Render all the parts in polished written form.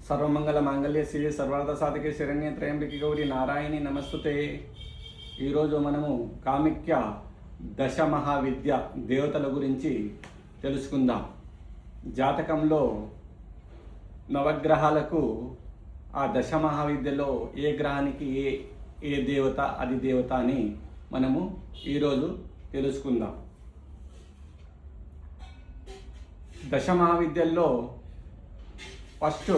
సర్వమంగళ మాంగళ్య శ్రీ సర్వార్థ సాధకే శరణ్య త్రయంబకి గౌరి నారాయణి నమస్తుతే. ఈరోజు మనము కామిక్య దశ మహావిద్య దేవతల గురించి తెలుసుకుందాం. జాతకంలో నవగ్రహాలకు ఆ దశ మహావిద్యలో ఏ గ్రహానికి ఏ దేవత అది దేవత అని మనము ఈరోజు తెలుసుకుందాం. దశ మహావిద్యల్లో ఫస్ట్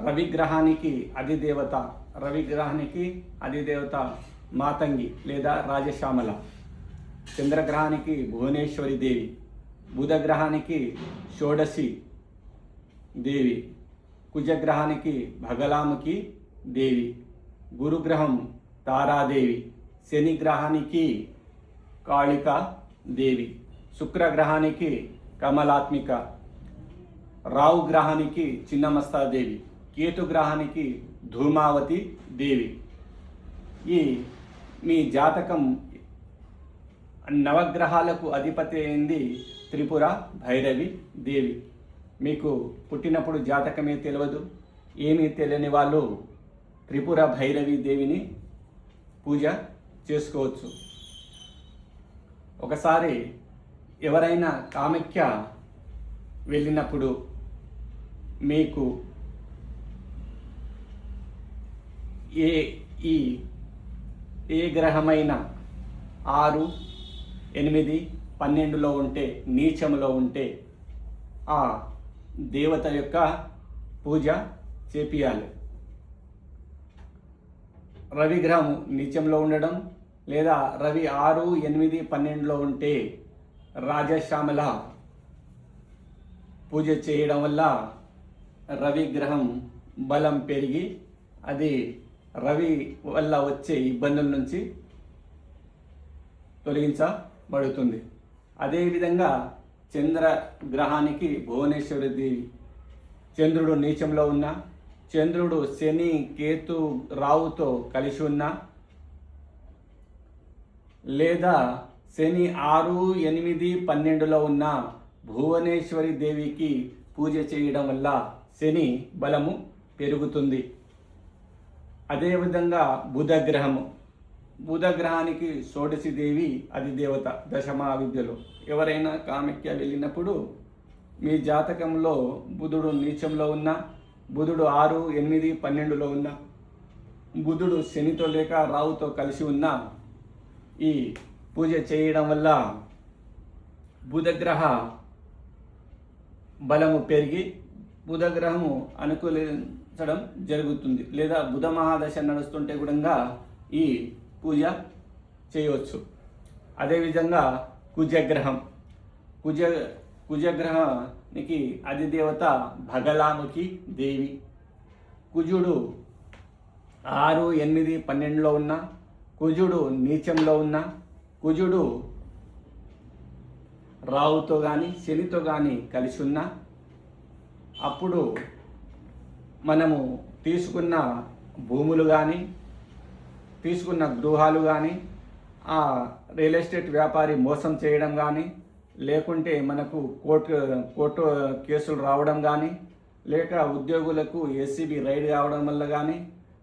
రవిగ్రహానికి అధిదేవత మాతంగి లేదా రాజశ్యామల. చంద్రగ్రహానికి భువనేశ్వరి దేవి. బుధగ్రహానికి షోడశి దేవి. కుజగ్రహానికి భగలాముఖి దేవి. గురుగ్రహం తారాదేవి. శని గ్రహానికి కాళికా దేవి. శుక్రగ్రహానికి కమలాత్మిక. రావు గ్రహానికి చిన్నమస్తాదేవి. కేతు గ్రహానికి ధూమావతి దేవి. ఈ మీ జాతకం నవగ్రహాలకు అధిపతి అయింది త్రిపుర భైరవి దేవి. మీకు పుట్టినప్పుడు జాతకమే తెలియదు, ఏమీ తెలియని వాళ్ళు త్రిపుర భైరవి దేవిని పూజ చేసుకోవచ్చు. ఒకసారి ఎవరైనా కామాఖ్య వెళ్ళినప్పుడు మీకు ఏ గ్రహమైన 6, 8, 12లో ఉంటే, నీచములో ఉంటే ఆ దేవత యొక్క పూజ చేపియాలి. రవిగ్రహం నీచంలో ఉండడం లేదా రవి 6, 8, 12లో ఉంటే రాజశ్యామల పూజ చేయడం వల్ల రవి గ్రహం బలం పెరిగి అది రవి వల్ల వచ్చే ఇబ్బందుల నుంచి తొలగించబడుతుంది. అదేవిధంగా చంద్రగ్రహానికి భువనేశ్వరి దేవి. చంద్రుడు నీచంలో ఉన్న, చంద్రుడు శని, కేతు, రావుతో కలిసి ఉన్న, లేదా శని 6, 8, 12లో ఉన్న భువనేశ్వరి దేవికి పూజ చేయడం వల్ల శని బలము పెరుగుతుంది. అదేవిధంగా బుధగ్రహానికి షోడశి దేవి అధిదేవత దశమహావిద్యలో. ఎవరైనా కామాఖ్య వెళ్ళినప్పుడు మీ జాతకంలో బుధుడు నీచంలో ఉన్న, బుధుడు 6, 8, 12లో ఉన్న, బుధుడు శనితో లేక రావుతో కలిసి ఉన్న ఈ పూజ చేయడం వల్ల బుధగ్రహ బలము పెరిగి బుధగ్రహము అనుకూలించడం జరుగుతుంది. లేదా బుధ మహాదశ నడుస్తుంటే కూడా ఈ పూజ చేయవచ్చు. అదేవిధంగా కుజగ్రహానికి అధిదేవత భగలాముఖి దేవి. కుజుడు 6, 8, 12లో ఉన్న, కుజుడు నీచంలో ఉన్న, కుజుడు రావుతో కానీ శనితో కానీ కలిసి ఉన్న, అప్పుడు మనము తీసుకున్న భూములు కానీ తీసుకున్న గృహాలు కానీ ఆ రియల్ ఎస్టేట్ వ్యాపారి మోసం చేయడం కానీ, లేకుంటే మనకు కోర్టు కేసులు రావడం కానీ, లేక ఉద్యోగులకు ఎస్సీబీ రైడ్ కావడం వల్ల కానీ,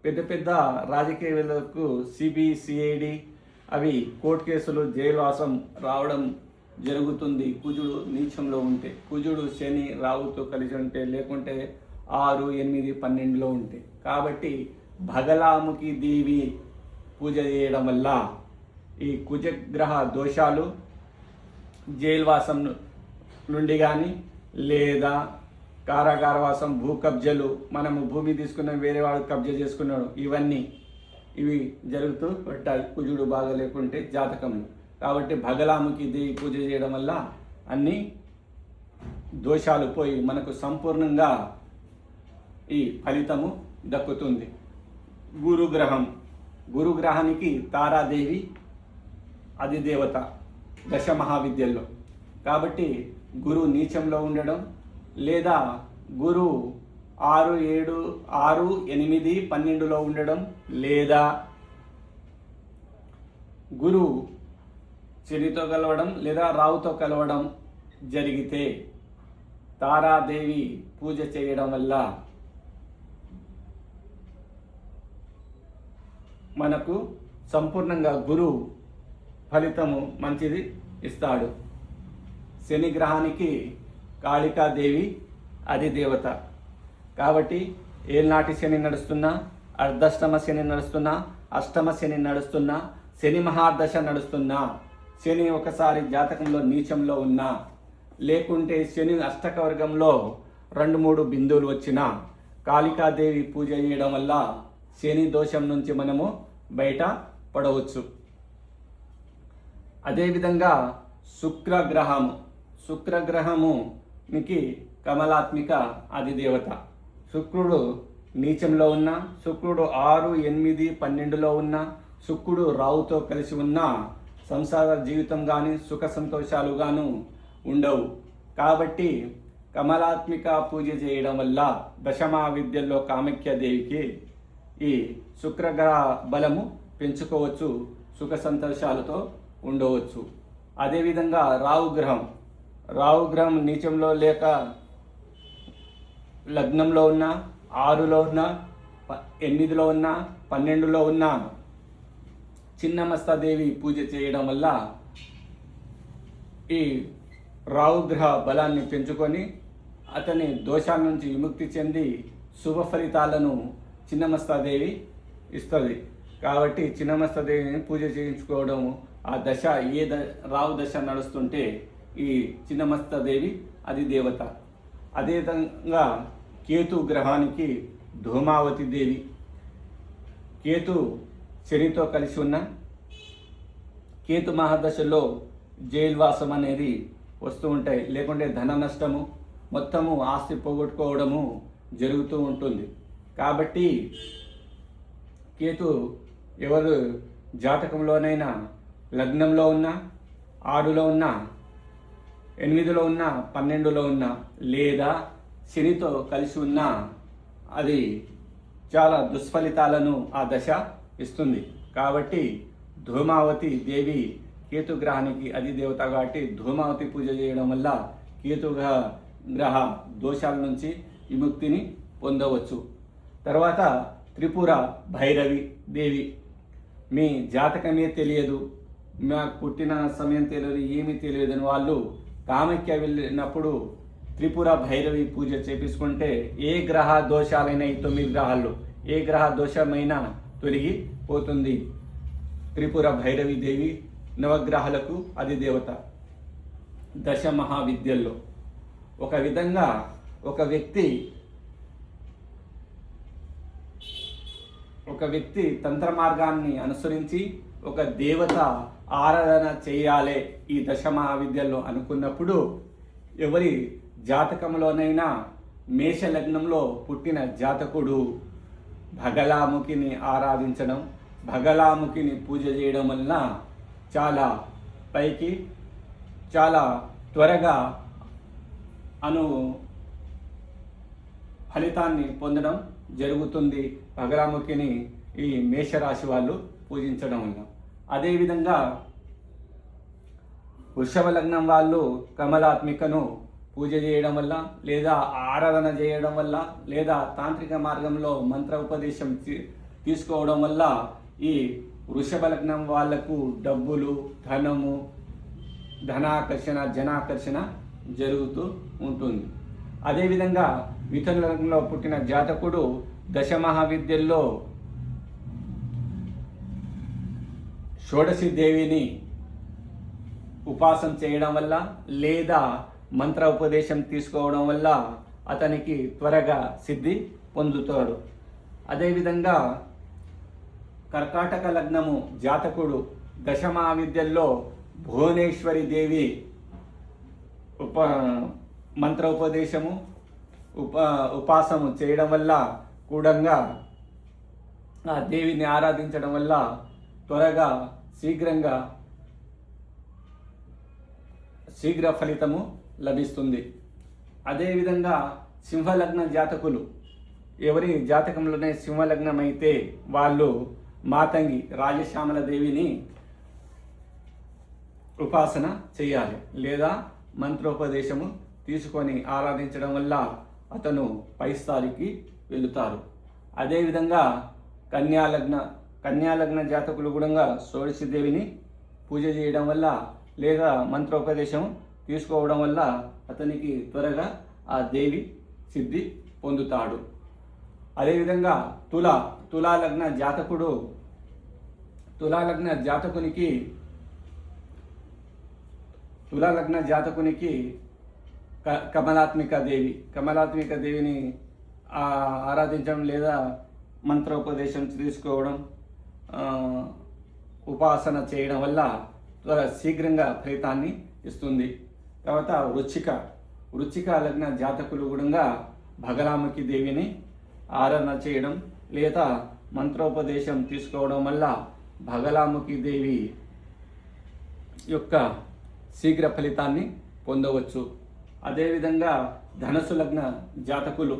పెద్ద రాజకీయాలకు సిబిసిఐడి అవి కోర్టు కేసులు, జైలువాసం రావడం జరుగుతుంది. కుజుడు నీచంలో ఉంటే, కుజుడు శని రావుతో కలిసి ఉంటే, లేకుంటే 6, 8, 12లో ఉంటే. కాబట్టి భగలాముఖి దేవి పూజ చేయడం వల్ల ఈ కుజగ్రహ దోషాలు, జైలువాసం నుండి కానీ, లేదా కారాగారవాసం, భూ కబ్జలు, మనము భూమి తీసుకున్న వేరే వాడు కబ్జా చేసుకున్నాడు, ఇవి జరుగుతూ ఉంటాయి కుజుడు బాగా లేకుంటే జాతకంలో. కాబట్టి భగలాముఖి దేవి పూజ చేయడం వల్ల అన్ని దోషాలు పోయి మనకు సంపూర్ణంగా ఈ ఫలితము దక్కుతుంది. గురుగ్రహానికి తారాదేవి అధిదేవత దశ మహావిద్యల్లో. కాబట్టి గురు నీచంలో ఉండడం, లేదా గురు 6, 8, 12లో ఉండడం, లేదా గురు శనితో కలవడం లేదా రావుతో కలవడం జరిగితే తారాదేవి పూజ చేయడం వల్ల మనకు సంపూర్ణంగా గురు ఫలితము మంచిది ఇస్తాడు. శని గ్రహానికి కాళికాదేవి అధిదేవత కాబట్టి ఏనాటి శని నడుస్తున్నా, అర్ధష్టమ శని నడుస్తున్నా, అష్టమ శని నడుస్తున్నా, శని మహాదశ నడుస్తున్నా, శని ఒకసారి జాతకంలో నీచంలో ఉన్నా, లేకుంటే శని అష్టక వర్గంలో 2-3 బిందువులు వచ్చినా కాళికాదేవి పూజ చేయడం వల్ల శని దోషం నుంచి మనము బయట పడవచ్చు. అదేవిధంగా శుక్రగ్రహమునికి కమలాత్మిక అధిదేవత. శుక్రుడు నీచంలో ఉన్న, శుక్రుడు 6, 8, 12లో ఉన్న, శుక్రుడు రావుతో కలిసి ఉన్న సంసార జీవితం కానీ సుఖ సంతోషాలు గాను ఉండవు. కాబట్టి కమలాత్మిక పూజ చేయడం వల్ల దశమా విద్యల్లో కామాఖ్యాదేవికి ఈ శుక్రగ్రహ బలము పెంచుకోవచ్చు, సుఖ సంతోషాలతో ఉండవచ్చు. అదేవిధంగా రావు గ్రహం నీచంలో లేక లగ్నంలో ఉన్న, 6లో ఉన్న, 8లో ఉన్న, 12లో ఉన్న చిన్నమస్తాదేవి పూజ చేయడం వల్ల ఈ రావు గ్రహ బలాన్ని పెంచుకొని అతని దోషాల నుంచి విముక్తి చెంది శుభ ఫలితాలను చిన్నమస్తాదేవి ఇస్తుంది. కాబట్టి చిన్నమస్తాదేవిని పూజ చేయించుకోవడం, ఆ దశ రావు దశ నడుస్తుంటే ఈ చిన్నమస్తాదేవి అది దేవత. అదేవిధంగా కేతు గ్రహానికి ధూమావతి దేవి. కేతు శనితో కలిసి ఉన్న కేతు మహాదశలో జైల్వాసం అనేది వస్తూ ఉంటాయి, లేకుంటే ధన నష్టము, మొత్తము ఆస్తి పోగొట్టుకోవడము జరుగుతూ ఉంటుంది. కాబట్టి కేతు ఎవరు జాతకంలోనైనా లగ్నంలో ఉన్న, 6లో ఉన్న, 8లో ఉన్న, 12లో ఉన్న, లేదా శనితో కలిసి ఉన్న అది చాలా దుష్ఫలితాలను ఆ దశ ఇస్తుంది. కాబట్టి ధూమావతి దేవి కేతు గ్రహానికి అధిదేవత కాబట్టి ధూమావతి పూజ చేయడం వల్ల కేతు గ్రహ దోషాల నుంచి విముక్తిని పొందవచ్చు. తర్వాత త్రిపుర భైరవి దేవి. మీ జాతకమే తెలియదు, మాకు పుట్టిన సమయం తెలియదు, ఏమీ తెలియదని వాళ్ళు కామాఖ్య వెళ్ళినప్పుడు త్రిపుర భైరవి పూజ చేపించుకుంటే ఏ గ్రహ దోషాలైనా, ఈ 9 గ్రహాల్లో ఏ గ్రహ దోషమైనా తొలగిపోతుంది. త్రిపుర భైరవి దేవి నవగ్రహాలకు అధిదేవత. దశ మహావిద్యల్లో ఒక విధంగా ఒక వ్యక్తి తంత్ర మార్గాన్ని అనుసరించి ఒక దేవత ఆరాధన చేయాలి ఈ దశ మహావిద్యల్లో అనుకున్నప్పుడు, ఎవరి జాతకంలోనైనా మేష లగ్నంలో పుట్టిన జాతకుడు భగలాముఖిని ఆరాధించడం, భగలాముఖిని పూజ చేయడం వలన చాలా త్వరగా ఫలితాన్ని పొందడం జరుగుతుంది భగలాముఖిని ఈ మేషరాశి వాళ్ళు పూజించడం వల్ల. అదేవిధంగా వృషభ లగ్నం వాళ్ళు కమలాత్మికను పూజ చేయడం వల్ల, లేదా ఆరాధన చేయడం వల్ల, లేదా తాంత్రిక మార్గంలో మంత్ర ఉపదేశం తీసుకోవడం వల్ల ఈ వృషభ లగ్నం వాళ్లకు డబ్బులు, ధనము, ధనాకర్షణ, జనాకర్షణ జరుగుతూ ఉంటుంది. అదేవిధంగా మిథున లగ్నంలో పుట్టిన జాతకుడు దశ మహావిద్యల్లో షోడశి దేవిని ఉపాసన చేయడం వల్ల, లేదా మంత్ర ఉపదేశం తీసుకోవడం వల్ల అతనికి త్వరగా సిద్ధి పొందుతాడు. అదేవిధంగా కర్కాటక లగ్నము జాతకుడు దశ మహావిద్యల్లో భువనేశ్వరి దేవి మంత్ర ఉపదేశము ఉపాసము చేయడం వల్ల కూడా ఆ దేవిని ఆరాధించడం వల్ల త్వరగా శీఘ్ర ఫలితము లభిస్తుంది. అదేవిధంగా సింహలగ్న జాతకులు, ఎవరి జాతకంలోనే సింహలగ్నం అయితే వాళ్ళు మాతంగి రాజశ్యామల దేవిని ఉపాసన చేయాలి, లేదా మంత్రోపదేశము తీసుకొని ఆరాధించడం వల్ల అతను పై స్థాయికి వెళుతారు. అదేవిధంగా కన్యాలగ్న జాతకులు కూడా షోడశి దేవిని పూజ చేయడం వల్ల లేదా మంత్రోపదేశం తీసుకోవడం వల్ల అతనికి త్వరగా ఆ దేవి సిద్ధి పొందుతాడు. అదేవిధంగా తులాలగ్న జాతకునికి కమలాత్మిక దేవిని ఆరాధించడం లేదా మంత్రోపదేశం తీసుకోవడం, ఉపాసన చేయడం వల్ల శీఘ్రంగా ఫలితాన్ని ఇస్తుంది. తర్వాత వృచ్చిక లగ్న జాతకులు కూడా భగలాముఖి దేవిని ఆరాధన చేయడం లేదా మంత్రోపదేశం తీసుకోవడం వల్ల భగలాముఖి దేవి యొక్క శీఘ్ర ఫలితాన్ని పొందవచ్చు. అదేవిధంగా ధనుసు లగ్న జాతకులు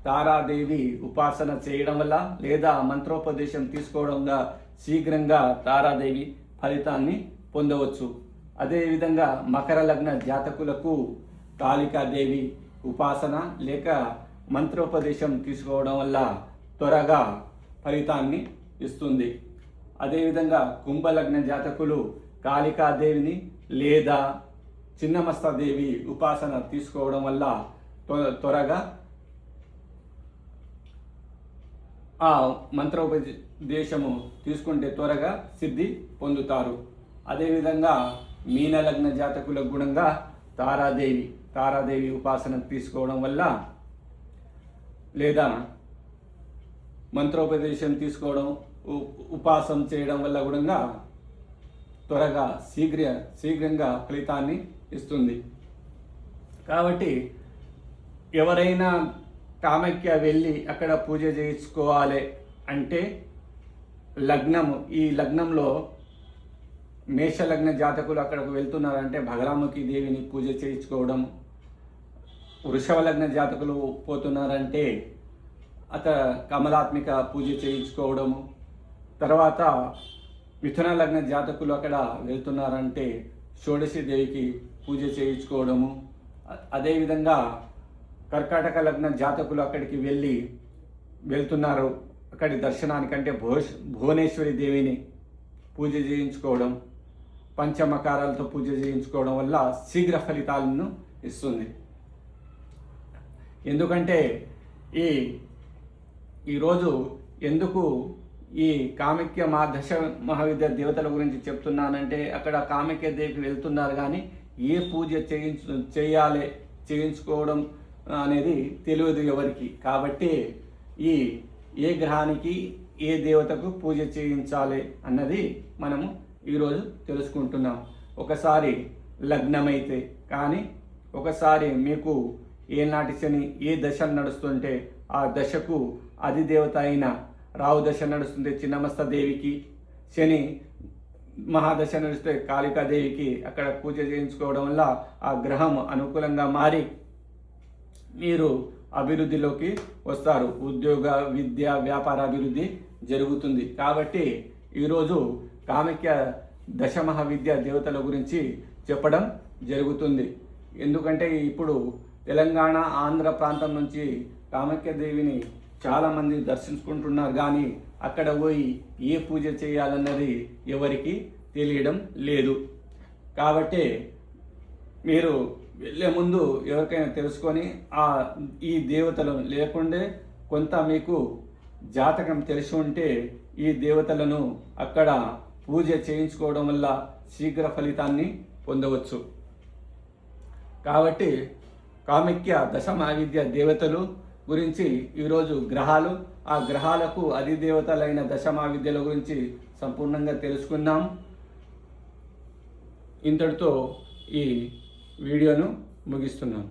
తారాదేవి ఉపాసన చేయడం వల్ల లేదా మంత్రోపదేశం తీసుకోవడం వల్ల శీఘ్రంగా తారాదేవి ఫలితాన్ని పొందవచ్చు. అదేవిధంగా మకర లగ్న జాతకులకు కాళికాదేవి ఉపాసన లేక మంత్రోపదేశం తీసుకోవడం వల్ల త్వరగా ఫలితాన్ని ఇస్తుంది. అదేవిధంగా కుంభలగ్న జాతకులు కాళికాదేవిని లేదా చిన్నమస్తాదేవి ఉపాసన తీసుకోవడం వల్ల త్వరగా ఆ మంత్రోపదేశము తీసుకుంటే త్వరగా సిద్ధి పొందుతారు. అదేవిధంగా మీనలగ్న జాతకులకు గుణంగా తారాదేవి ఉపాసన తీసుకోవడం వల్ల లేదా మంత్రోపదేశం తీసుకోవడం ఉపాసన చేయడం వల్ల కూడా త్వరగా శీఘ్రంగా ఫలితాన్ని ఇస్తుంది. కాబట్టి ఎవరైనా కామాఖ్య వెళ్ళి అక్కడ పూజ చేయించుకోవాలి అంటే ఈ లగ్నంలో మేషలగ్న జాతకులు అక్కడికి వెళ్తున్నారంటే భగలాముఖి దేవిని పూజ చేయించుకోవడం, వృషభ లగ్న జాతకులు పోతున్నారంటే కమలాత్మిక పూజ చేయించుకోవడము, తర్వాత మిథున లగ్న జాతకులు అక్కడ వెళ్తున్నారంటే షోడశి దేవికి పూజ చేయించుకోవడము. అదేవిధంగా కర్కాటక లగ్న జాతకులు అక్కడికి వెళ్తున్నారు అక్కడి దర్శనానికంటే భువనేశ్వరి దేవిని పూజ చేయించుకోవడం, పంచమకారాలతో పూజ చేయించుకోవడం వల్ల శీఘ్ర ఫలితాలను ఇస్తుంది. ఎందుకంటే ఈరోజు ఎందుకు ఈ కామాఖ్య దశ మహావిద్య దేవతల గురించి చెప్తున్నానంటే అక్కడ కామాఖ్య దేవికి వెళ్తున్నారు కానీ ఏ పూజ చేయించుకోవడం అనేది తెలియదు ఎవరికి. కాబట్టి ఏ గ్రహానికి ఏ దేవతకు పూజ చేయించాలి అన్నది మనము ఈరోజు తెలుసుకుంటున్నాం. ఒకసారి లగ్నమైతే కానీ ఒకసారి మీకు ఏనాటి శని ఏ దశ నడుస్తుంటే ఆ దశకు అధిదేవత అయిన రావు దశ నడుస్తుంటే చిన్నమస్త దేవికి, శని మహాదశ నడిస్తే కాళికాదేవికి అక్కడ పూజ చేయించుకోవడం వల్ల ఆ గ్రహం అనుకూలంగా మారి మీరు అభివృద్ధిలోకి వస్తారు. ఉద్యోగ, విద్య, వ్యాపార అభివృద్ధి జరుగుతుంది. కాబట్టి ఈరోజు కామాఖ్య దశమహావిద్య దేవతల గురించి చెప్పడం జరుగుతుంది. ఎందుకంటే ఇప్పుడు తెలంగాణ, ఆంధ్ర ప్రాంతం నుంచి కామాఖ్య దేవిని చాలామంది దర్శించుకుంటున్నారు కానీ అక్కడ పోయి ఏ పూజ చేయాలన్నది ఎవరికి తెలియడం లేదు. కాబట్టి మీరు వెళ్ళే ముందు ఎవరికైనా తెలుసుకొని ఈ దేవతలు లేకుండే కొంత మీకు జాతకం తెలిసి ఉంటే ఈ దేవతలను అక్కడ పూజ చేయించుకోవడం వల్ల శీఘ్ర ఫలితాన్ని పొందవచ్చు. కాబట్టి కామాఖ్య దశమహావిద్య దేవతలు గురించి ఈరోజు గ్రహాలు, ఆ గ్రహాలకు అధిదేవతలైన దశమహావిద్యల గురించి సంపూర్ణంగా తెలుసుకుందాం. ఇంతటితో ఈ వీడియోను ముగిస్తున్నాను.